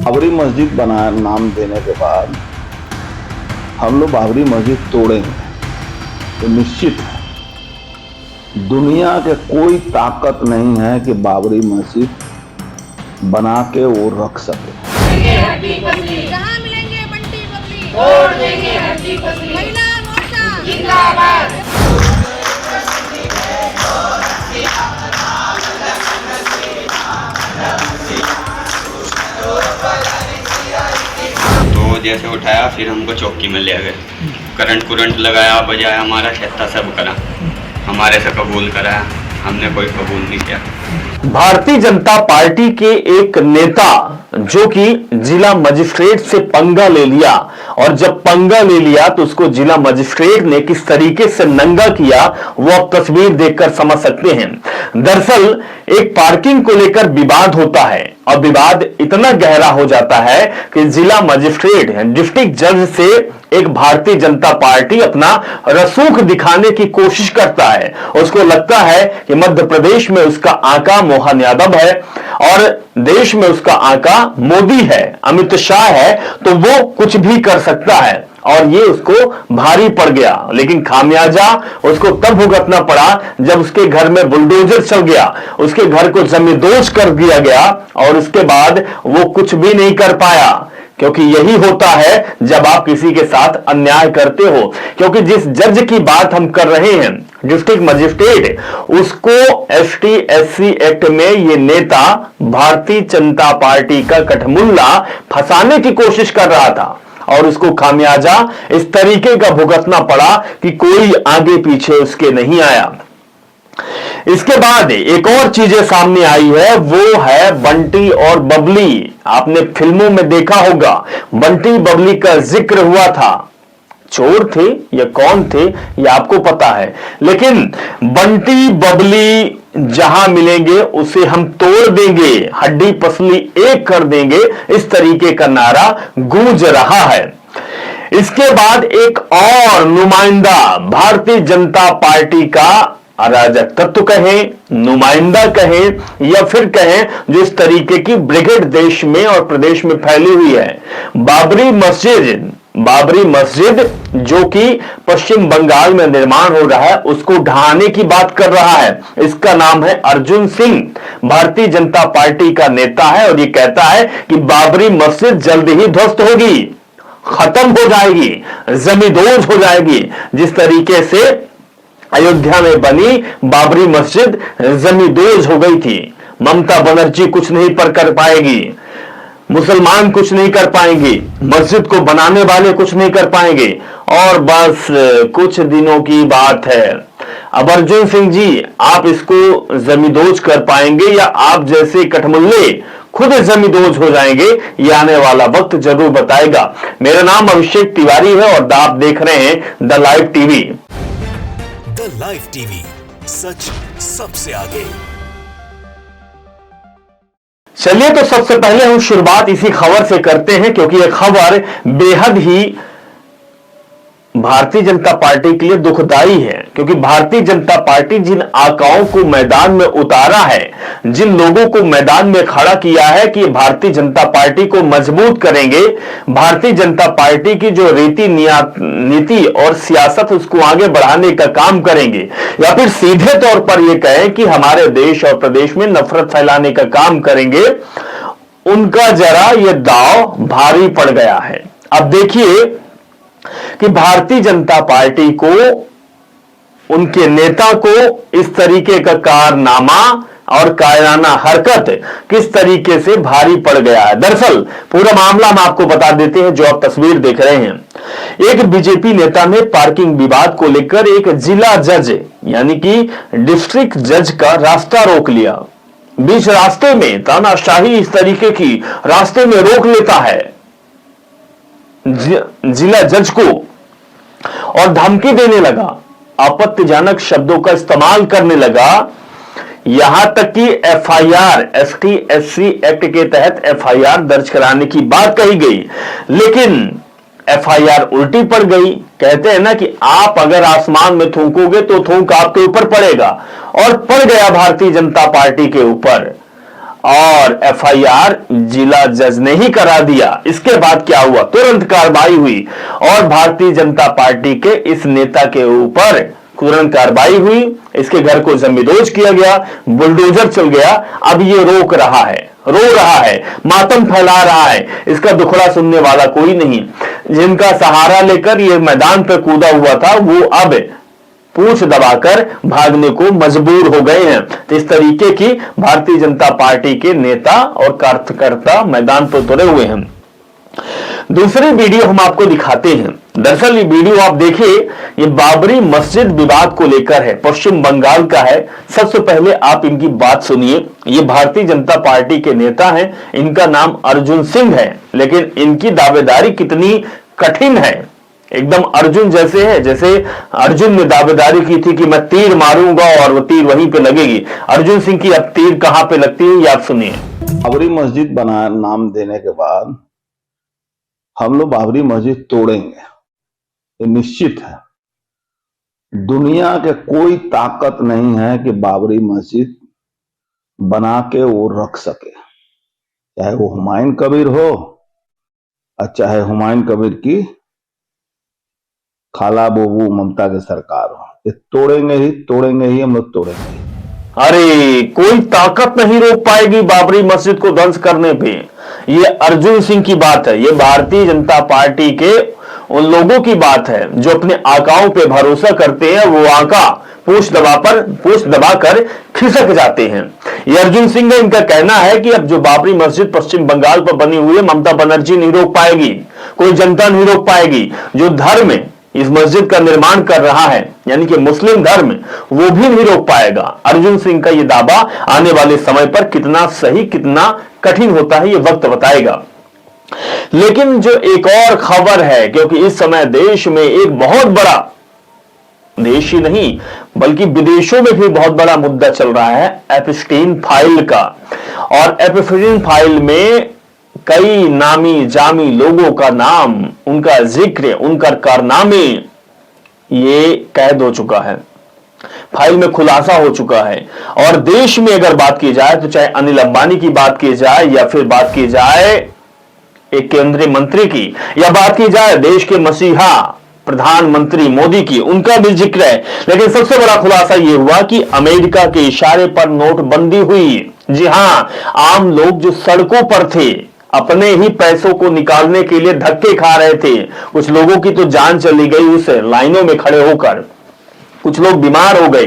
बाबरी मस्जिद बना नाम देने के बाद हम लोग बाबरी मस्जिद तोड़ेंगे तो निश्चित है दुनिया के कोई ताकत नहीं है कि बाबरी मस्जिद बना के वो रख सके। कहाँ मिलेंगे बंटी बबली? तोड़ देंगे हड्डी पसली। महिला मोर्चा जिंदाबाद। तो जैसे उठाया फिर हमको चौकी में ले गए, करंट लगाया, बजाया, हमारा छत्ता सब करा, हमारे से कबूल कराया, हमने कोई कबूल नहीं किया। भारतीय जनता पार्टी के एक नेता जो कि जिला मजिस्ट्रेट से पंगा ले लिया, और जब पंगा ले लिया तो उसको जिला मजिस्ट्रेट ने किस तरीके से नंगा किया वो आप तस्वीर देखकर समझ सकते हैं। दरअसल एक पार्किंग को लेकर विवाद होता है और विवाद इतना गहरा हो जाता है कि जिला मजिस्ट्रेट डिस्ट्रिक्ट जज से एक भारतीय जनता पार्टी अपना रसूख दिखाने की कोशिश करता है। उसको लगता है कि मध्य प्रदेश में उसका आका मोहन यादव है और देश में उसका आका मोदी है, अमित शाह है, तो वो कुछ भी कर सकता है और ये उसको भारी पड़ गया। लेकिन खामियाजा उसको तब भुगतना पड़ा जब उसके घर में बुलडोजर चल गया, उसके घर को जमींदोज कर दिया गया और उसके बाद वो कुछ भी नहीं कर पाया। क्योंकि यही होता है जब आप किसी के साथ अन्याय करते हो। क्योंकि जिस जज की बात हम कर रहे हैं, डिस्ट्रिक्ट मजिस्ट्रेट, उसको एसटी एससी एक्ट में ये नेता भारतीय जनता पार्टी का कठमुल्ला फंसाने की कोशिश कर रहा था और उसको खामियाजा इस तरीके का भुगतना पड़ा कि कोई आगे पीछे उसके नहीं आया। इसके बाद एक और चीजें सामने आई है, वो है बंटी और बबली। आपने फिल्मों में देखा होगा बंटी बबली का जिक्र हुआ था। चोर थे या कौन थे ये आपको पता है, लेकिन बंटी बबली जहां मिलेंगे उसे हम तोड़ देंगे, हड्डी पसली एक कर देंगे, इस तरीके का नारा गूंज रहा है। इसके बाद एक और नुमाइंदा भारतीय जनता पार्टी का अराजक तत्व कहें, नुमाइंदा कहें या फिर कहें जो इस तरीके की ब्रिगेड देश में और प्रदेश में फैली हुई है, बाबरी मस्जिद जो कि पश्चिम बंगाल में निर्माण हो रहा है उसको ढहाने की बात कर रहा है। इसका नाम है अर्जुन सिंह, भारतीय जनता पार्टी का नेता है और ये कहता है कि बाबरी मस्जिद जल्द ही ध्वस्त होगी, खत्म हो जाएगी, जमींदोज हो जाएगी। जिस तरीके से अयोध्या में बनी बाबरी मस्जिद जमींदोज हो गई थी। ममता बनर्जी कुछ नहीं पर कर पाएगी, मुसलमान कुछ नहीं कर पाएंगे, मस्जिद को बनाने वाले कुछ नहीं कर पाएंगे और बस कुछ दिनों की बात है। अब अर्जुन सिंह जी, आप इसको जमींदोज कर पाएंगे या आप जैसे कठमुल्ले खुद जमींदोज हो जाएंगे, ये आने वाला वक्त जरूर बताएगा। मेरा नाम अभिषेक तिवारी है और आप देख रहे हैं the live TV. The live TV, सच सबसे आगे। चलिए तो सबसे पहले हम शुरुआत इसी खबर से करते हैं क्योंकि यह खबर बेहद ही भारतीय जनता पार्टी के लिए दुखदाई है। क्योंकि भारतीय जनता पार्टी जिन आकाओं को मैदान में उतारा है, जिन लोगों को मैदान में खड़ा किया है कि भारतीय जनता पार्टी को मजबूत करेंगे, भारतीय जनता पार्टी की जो नीति और सियासत उसको आगे बढ़ाने का काम करेंगे, या फिर सीधे तौर पर यह कहें कि हमारे देश और प्रदेश में नफरत फैलाने का काम करेंगे, उनका जरा यह दांव भारी पड़ गया है। अब देखिए कि भारतीय जनता पार्टी को, उनके नेता को इस तरीके का कारनामा और कायराना हरकत किस तरीके से भारी पड़ गया है। दरअसल पूरा मामला हम आपको बता देते हैं जो आप तस्वीर देख रहे हैं। एक बीजेपी नेता ने पार्किंग विवाद को लेकर एक जिला जज यानी कि डिस्ट्रिक्ट जज का रास्ता रोक लिया। बीच रास्ते में तानाशाही इस तरीके की रास्ते में रोक लेता है जिला जज को और धमकी देने लगा, आपत्तिजनक शब्दों का इस्तेमाल करने लगा। यहां तक कि एफआईआर, एसटी एससी एक्ट के तहत एफआईआर दर्ज कराने की बात कही गई, लेकिन एफआईआर उल्टी पड़ गई। कहते हैं ना कि आप अगर आसमान में थूकोगे तो थूक आपके ऊपर पड़ेगा, और पड़ गया भारतीय जनता पार्टी के ऊपर। और एफआईआर जिला जज ने ही करा दिया। इसके बाद क्या हुआ, तुरंत कार्रवाई हुई और भारतीय जनता पार्टी के इस नेता के ऊपर तुरंत कार्रवाई हुई। इसके घर को जमींदोज किया गया, बुलडोजर चल गया। अब ये रो रहा है, मातम फैला रहा है। इसका दुखड़ा सुनने वाला कोई नहीं। जिनका सहारा लेकर ये मैदान पर कूदा हुआ था वो अब पूंछ दबाकर भागने को मजबूर हो गए हैं। तो इस तरीके की भारतीय जनता पार्टी के नेता और कार्यकर्ता मैदान पर उतरे हुए हैं। दूसरी वीडियो हम आपको दिखाते हैं। दरअसल ये वीडियो आप देखिए, ये बाबरी मस्जिद विवाद को लेकर है, पश्चिम बंगाल का है। सबसे पहले आप इनकी बात सुनिए। ये भारतीय जनता पार्टी के नेता हैं, इनका नाम अर्जुन सिंह है, लेकिन इनकी दावेदारी कितनी कठिन है, एकदम अर्जुन जैसे है। जैसे अर्जुन ने दावेदारी की थी कि मैं तीर मारूंगा और वो तीर वहीं पे लगेगी। अर्जुन सिंह की अब तीर कहां पे लगती है ये आप सुनिए। बाबरी मस्जिद बना नाम देने के बाद हम लोग बाबरी मस्जिद तोड़ेंगे, ये निश्चित है। दुनिया के कोई ताकत नहीं है कि बाबरी मस्जिद बना के वो रख सके, चाहे वो हुमायूं कबीर हो और चाहे हुमायूं कबीर की खाला बोबू ममता की सरकार हो। ये तोड़ेंगे ही हम लोग तोड़ेंगे। अरे कोई ताकत नहीं रोक पाएगी बाबरी मस्जिद को ध्वंस करने पे। ये अर्जुन सिंह की बात है, ये भारतीय जनता पार्टी के उन लोगों की बात है जो अपने आकाओं पे भरोसा करते हैं। वो आका पूछ दबाकर खिसक जाते हैं। ये अर्जुन सिंह का इनका कहना है कि अब जो बाबरी मस्जिद पश्चिम बंगाल पर बनी हुई है, ममता बनर्जी नहीं रोक पाएगी, कोई जनता नहीं रोक पाएगी। जो धर्म इस मस्जिद का निर्माण कर रहा है, यानी कि मुस्लिम धर्म, वो भी नहीं रोक पाएगा। अर्जुन सिंह का ये दावा आने वाले समय पर कितना सही कितना कठिन होता है ये वक्त बताएगा। लेकिन जो एक और खबर है, क्योंकि इस समय देश में एक बहुत बड़ा, देश ही नहीं बल्कि विदेशों में भी बहुत बड़ा मुद्दा चल रहा है एप्स्टीन फाइल का। और एप्स्टीन फाइल में कई नामी जामी लोगों का नाम, उनका जिक्र, उनका कारनामे ये कैद हो चुका है, फाइल में खुलासा हो चुका है। और देश में अगर बात की जाए तो चाहे अनिल अंबानी की बात की जाए या फिर बात की जाए एक केंद्रीय मंत्री की, या बात की जाए देश के मसीहा प्रधानमंत्री मोदी की, उनका भी जिक्र है। लेकिन सबसे बड़ा खुलासा यह हुआ कि अमेरिका के इशारे पर नोटबंदी हुई। जी हां, आम लोग जो सड़कों पर थे, अपने ही पैसों को निकालने के लिए धक्के खा रहे थे। कुछ लोगों की तो जान चली गई उस लाइनों में खड़े होकर, कुछ लोग बीमार हो गए।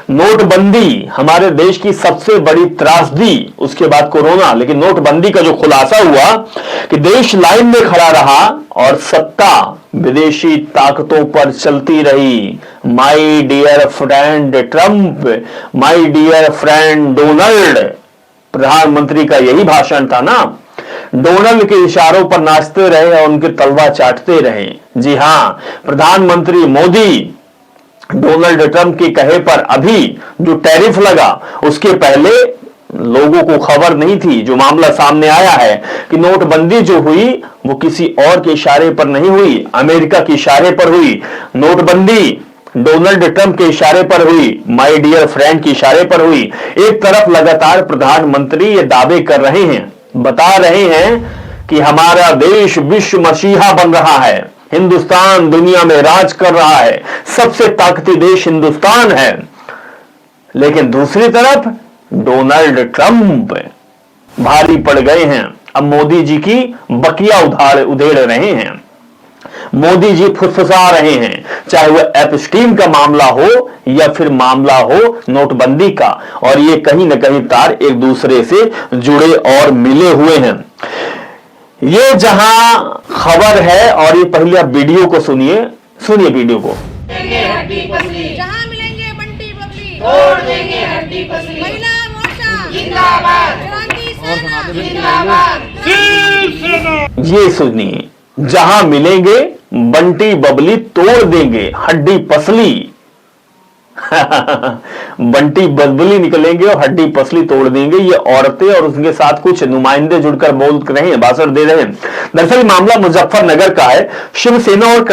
नोटबंदी हमारे देश की सबसे बड़ी त्रासदी, उसके बाद कोरोना। लेकिन नोटबंदी का जो खुलासा हुआ कि देश लाइन में खड़ा रहा और सत्ता विदेशी ताकतों पर चलती रही। My dear friend Trump, my dear friend Donald, प्रधानमंत्री का यही भाषण था ना। डोनाल्ड के इशारों पर नाचते रहे और उनके तलवा चाटते रहे। जी हां, प्रधानमंत्री मोदी डोनाल्ड ट्रंप के कहे पर अभी जो टैरिफ लगा, उसके पहले लोगों को खबर नहीं थी। जो मामला सामने आया है कि नोटबंदी जो हुई वो किसी और के इशारे पर नहीं हुई, अमेरिका के इशारे पर हुई। नोटबंदी डोनाल्ड ट्रंप के इशारे पर हुई, माय डियर फ्रेंड के इशारे पर हुई। एक तरफ लगातार प्रधानमंत्री ये दावे कर रहे हैं, बता रहे हैं कि हमारा देश विश्व मसीहा बन रहा है, हिंदुस्तान दुनिया में राज कर रहा है, सबसे ताकती देश हिंदुस्तान है। लेकिन दूसरी तरफ डोनाल्ड ट्रंप भारी पड़ गए हैं। अब मोदी जी की बकिया उधेड़ रहे हैं, मोदी जी फुसफुसा रहे हैं, चाहे वह एप्स्टीन का मामला हो या फिर मामला हो नोटबंदी का। और ये कहीं ना कहीं तार एक दूसरे से जुड़े और मिले हुए हैं। ये जहां खबर है, और ये पहले आप वीडियो को सुनिए वीडियो को। जहाँ मिलेंगे बंटी बबली, तोड़ देंगे हड्डी पसली। महिला मोर्चा जिंदाबाद, क्रांति सेना जिंदाबाद। ये सुनिए, जहां मिलेंगे बंटी बबली तोड़ देंगे हड्डी पसली। बंटी बबली निकलेंगे और हड्डी पसली तोड़ देंगे। ये औरतें और उनके साथ कुछ नुमाइंदे जुड़कर बोल रहे हैं, भाषण दे रहे हैं। दरअसल मामला मुजफ्फरनगर का है। शिवसेना और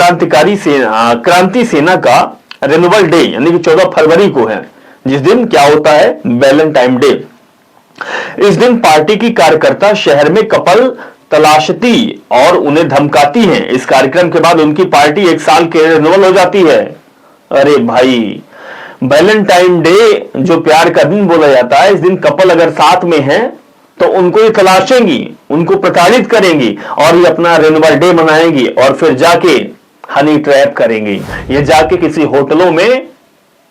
क्रांति सेना का रिन्यूअल डे यानी कि 14 फरवरी को है, जिस दिन क्या होता है, वैलेंटाइन डे। इस दिन पार्टी की कार्यकर्ता शहर में कपल तलाशती और उन्हें धमकाती हैं। इस कार्यक्रम के बाद उनकी पार्टी 1 साल के रिन्यूअल हो जाती है। अरे भाई, वैलेंटाइन डे जो प्यार का दिन बोला जाता है, इस दिन कपल अगर साथ में हैं तो उनको ये तलाशेंगी, उनको प्रताड़ित करेंगी और ये अपना रिन्यूअल डे मनाएंगी और फिर जाके हनी ट्रैप करेंगी। ये जाके किसी होटलों में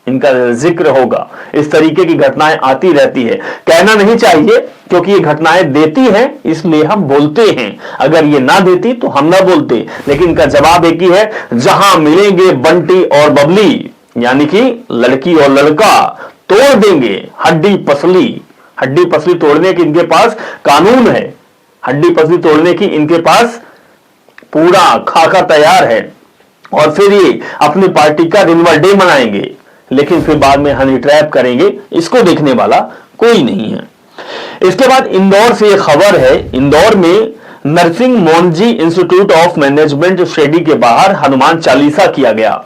इनका जिक्र होगा। इस तरीके की घटनाएं आती रहती है। कहना नहीं चाहिए क्योंकि ये घटनाएं देती हैं, इसलिए हम बोलते हैं। अगर ये ना देती तो हम ना बोलते। लेकिन इनका जवाब एक ही है, जहां मिलेंगे बंटी और बबली, यानी कि लड़की और लड़का, तोड़ देंगे हड्डी पसली। हड्डी पसली तोड़ने की इनके पास कानून है, हड्डी पसली तोड़ने की इनके पास पूरा खाका तैयार है। और फिर ये अपनी पार्टी का रिन्यूअल डे मनाएंगे, लेकिन फिर बाद में हनी ट्रैप करेंगे। इसको देखने वाला कोई नहीं है। इसके बाद इंदौर से यह खबर है, इंदौर में Narsee Monjee institute of management study के बाहर हनुमान चालीसा किया गया।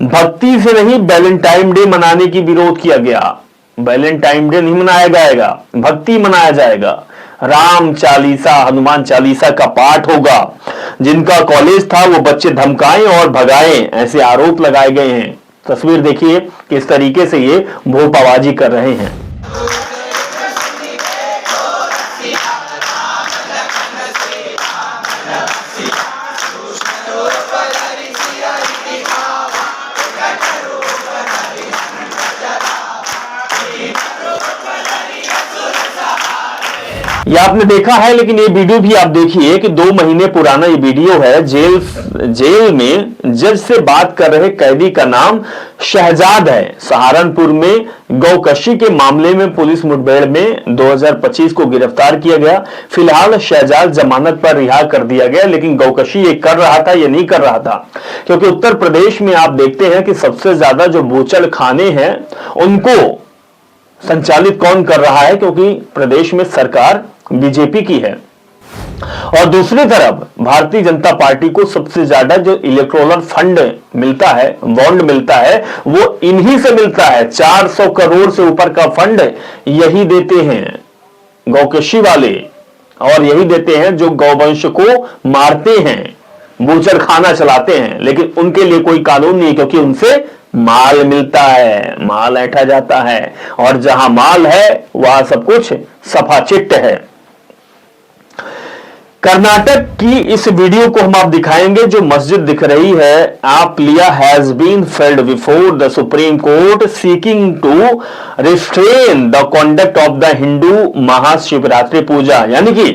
भक्ति से नहीं, वैलेंटाइन डे मनाने की विरोध किया गया। वैलेंटाइन डे नहीं मनाया जाएगा, भक्ति मनाया जाएगा। राम चालीसा, हनुमान चालीसा का पाठ होगा। जिनका कॉलेज था वो बच्चे धमकाएं और भगाएं, ऐसे आरोप लगाए गए हैं। तस्वीर देखिए किस तरीके से ये भोपाबाजी कर रहे हैं। ये आपने देखा है, लेकिन ये वीडियो भी आप देखिए कि 2 महीने पुराना ये वीडियो है। जेल में जज से बात कर रहे कैदी का नाम शहजाद है। सहारनपुर में गौकशी के मामले में पुलिस मुठभेड़ में 2025 को गिरफ्तार किया गया। फिलहाल शहजाद जमानत पर रिहा कर दिया गया, लेकिन गौकशी ये कर रहा था, ये नहीं कर रहा था, क्योंकि उत्तर प्रदेश में आप देखते हैं कि सबसे ज्यादा जो बूचड़ खाने हैं उनको संचालित कौन कर रहा है, क्योंकि प्रदेश में सरकार बीजेपी की है। और दूसरी तरफ भारतीय जनता पार्टी को सबसे ज्यादा जो इलेक्टोरल फंड मिलता है, बॉन्ड मिलता है, वो इन्हीं से मिलता है। 400 करोड़ से ऊपर का फंड यही देते हैं गौकशी वाले, और यही देते हैं जो गौवंश को मारते हैं, बूचड़ खाना चलाते हैं। लेकिन उनके लिए कोई कानून नहीं, क्योंकि उनसे माल मिलता है, माल ऐंठा जाता है, और जहां माल है वहां सब कुछ सफा चिट्ट है। कर्नाटक की इस वीडियो को हम आप दिखाएंगे। जो मस्जिद दिख रही है, आप plea has been filed before the supreme court seeking to restrain the conduct of the Hindu Mahashivratri puja. यानी कि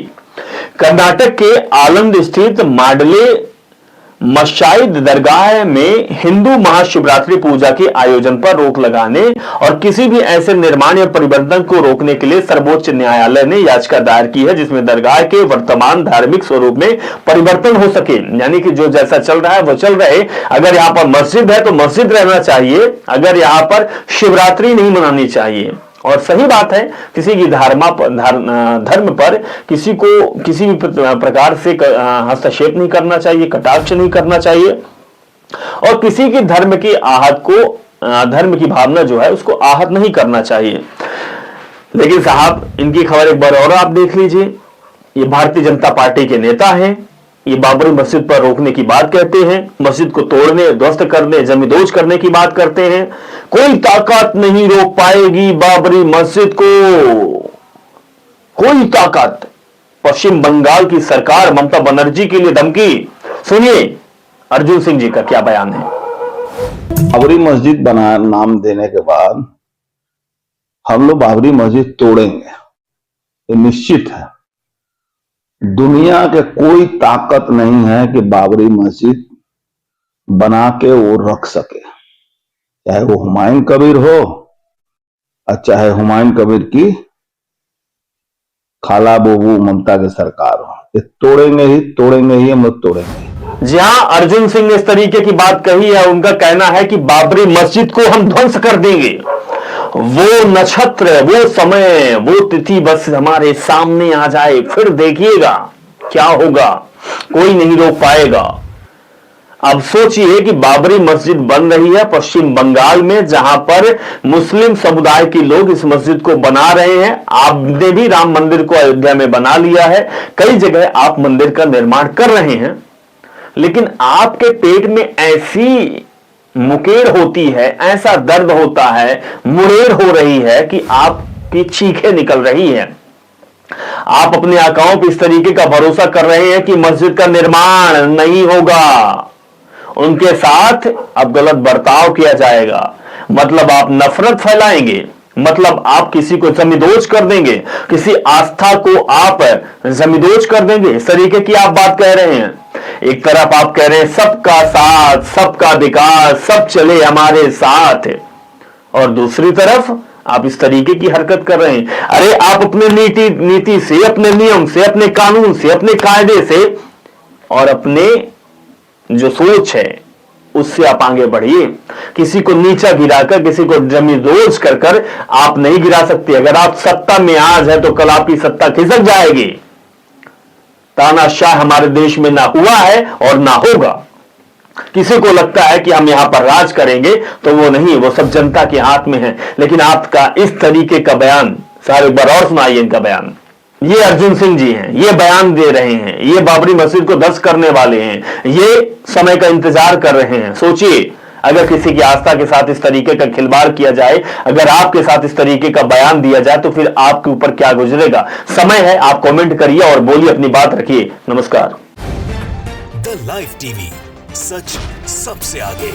कर्नाटक के आलंद स्थित माडले मशाइद दरगाह में हिंदू महाशिवरात्रि पूजा के आयोजन पर रोक लगाने और किसी भी ऐसे निर्माण या परिवर्तन को रोकने के लिए सर्वोच्च न्यायालय ने याचिका दायर की है, जिसमें दरगाह के वर्तमान धार्मिक स्वरूप में परिवर्तन हो सके। यानी कि जो जैसा चल रहा है वो चल रहे। अगर यहां पर मस्जिद है तो मस्जिद रहना चाहिए, अगर यहां पर शिवरात्रि नहीं मनानी चाहिए। और सही बात है, किसी की धर्म पर किसी को किसी भी प्रकार से हस्तक्षेप नहीं करना चाहिए, कटाक्ष नहीं करना चाहिए, और किसी की धर्म की आहत को, धर्म की भावना जो है उसको आहत नहीं करना चाहिए। लेकिन साहब, इनकी खबर एक बार और आप देख लीजिए। ये भारतीय जनता पार्टी के नेता हैं, ये बाबरी मस्जिद पर रोकने की बात कहते हैं, मस्जिद को तोड़ने, ध्वस्त करने, जमींदोज करने की बात करते हैं। कोई ताकत नहीं रोक पाएगी बाबरी मस्जिद को, कोई ताकत। पश्चिम बंगाल की सरकार ममता बनर्जी के लिए धमकी। सुनिए अर्जुन सिंह जी का क्या बयान है। बाबरी मस्जिद बना नाम देने के बाद हम लोग बाबरी मस्जिद तोड़ेंगे, ये निश्चित है। दुनिया के कोई ताकत नहीं है कि बाबरी मस्जिद बना के वो रख सके, चाहे वो हुमायूं कबीर हो और चाहे हुमायूं कबीर की खाला बोबू ममता की सरकार हो। ये तोड़ेंगे ही हम लोग तोड़ेंगे। जी हां, अर्जुन सिंह ने इस तरीके की बात कही है। उनका कहना है कि बाबरी मस्जिद को हम ध्वंस कर देंगे। वो नक्षत्र, वो समय, वो तिथि बस हमारे सामने आ जाए, फिर देखिएगा क्या होगा, कोई नहीं रोक पाएगा। अब सोचिए कि बाबरी मस्जिद बन रही है पश्चिम बंगाल में, जहां पर मुस्लिम समुदाय के लोग इस मस्जिद को बना रहे हैं। आपने भी राम मंदिर को अयोध्या में बना लिया है, कई जगह आप मंदिर का निर्माण कर रहे हैं, लेकिन आपके पेट में ऐसी मुकेर होती है, ऐसा दर्द होता है, मुड़ेर हो रही है कि आपकी चीखें निकल रही है। आप अपने आकाओं पर इस तरीके का भरोसा कर रहे हैं कि मस्जिद का निर्माण नहीं होगा, उनके साथ अब गलत बर्ताव किया जाएगा, मतलब आप नफरत फैलाएंगे, मतलब आप किसी को जमींदोज कर देंगे, किसी आस्था को आप जमींदोज कर देंगे, इस तरीके की आप बात कह रहे हैं। एक तरफ आप कह रहे हैं सबका साथ, सबका विकास, सब चले हमारे साथ, और दूसरी तरफ आप इस तरीके की हरकत कर रहे हैं। अरे आप अपने नीति से, अपने नियम से, अपने कानून से, अपने कायदे से और अपने जो सोच है उससे आप आगे बढ़िए। किसी को नीचा गिराकर, किसी को जमींदोज कर कर आप नहीं गिरा सकते। अगर आप सत्ता में आज है तो कल आपकी सत्ता खिसक जाएगी। तानाशाह हमारे देश में ना हुआ है और ना होगा। किसी को लगता है कि हम यहां पर राज करेंगे, तो वो नहीं, वो सब जनता के हाथ में है। लेकिन आपका इस तरीके का बयान, सारे बार और सुनाइए इनका बयान। ये अर्जुन सिंह जी हैं, ये बयान दे रहे हैं, ये बाबरी मस्जिद को ध्वस्त करने वाले हैं, ये समय का इंतजार कर रहे हैं। सोचिए, अगर किसी की आस्था के साथ इस तरीके का खिलवाड़ किया जाए, अगर आपके साथ इस तरीके का बयान दिया जाए, तो फिर आपके ऊपर क्या गुजरेगा। समय है, आप कमेंट करिए और बोलिए, अपनी बात रखिए। नमस्कार। द लाइव टीवी, सच सबसे आगे।